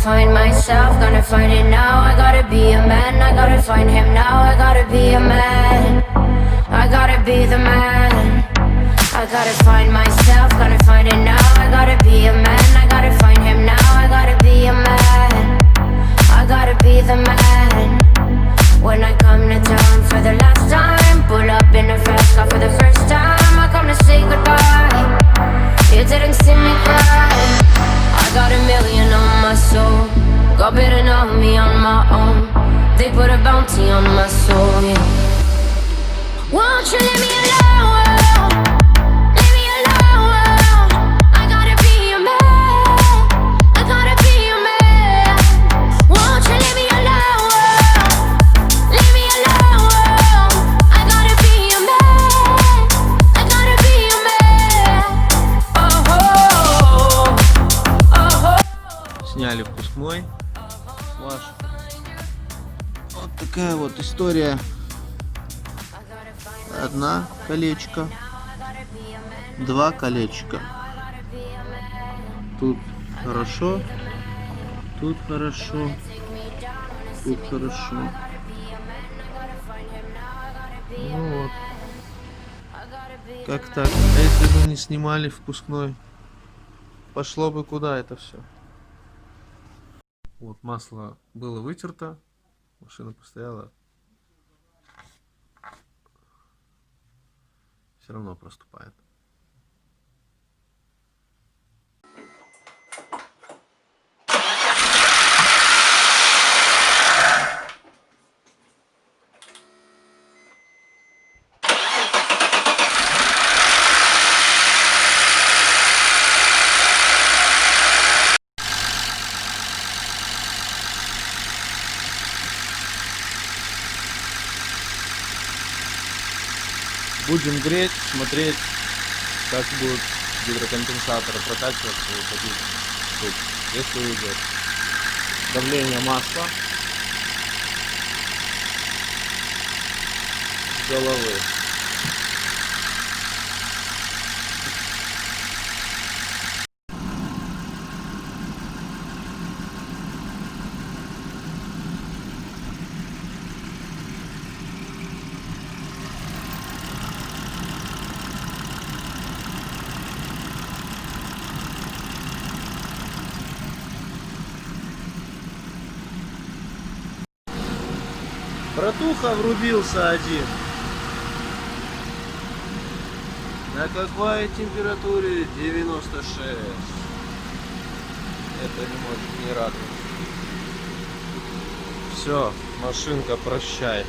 find myself, gonna find it now. I gotta be a man, I gotta find him now. I gotta be a man, I gotta be the man. I gotta find myself, gonna find it now. I gotta be a man, I gotta find him now. I gotta be a man, I gotta be the man. When I come to town for the last time, pull up in a fast car for the first time. I come to say goodbye, you didn't see me cry. I got a million on my soul, got better know me on my own. They put a bounty on my soul, yeah. Won't you leave me alone? Leave me alone. I gotta be a man, I gotta be a man. Won't you leave me alone? Leave me alone. I gotta be a man, I gotta be a man. Сняли впускной ваш. Вот такая вот история. Одна колечко, два колечка. Тут хорошо, тут хорошо, тут хорошо. Ну вот. Как так? А если бы не снимали впускной, пошло бы куда это все? Вот масло было вытерто, машина постояла. Все равно проступает. Будем греть, смотреть, как будут гидрокомпенсаторы прокачиваться и уходить тут, если уйдет. Давление масла с головы. Братуха врубился один. На какой температуре? 96. Это не может не радовать. Все, машинка, прощай.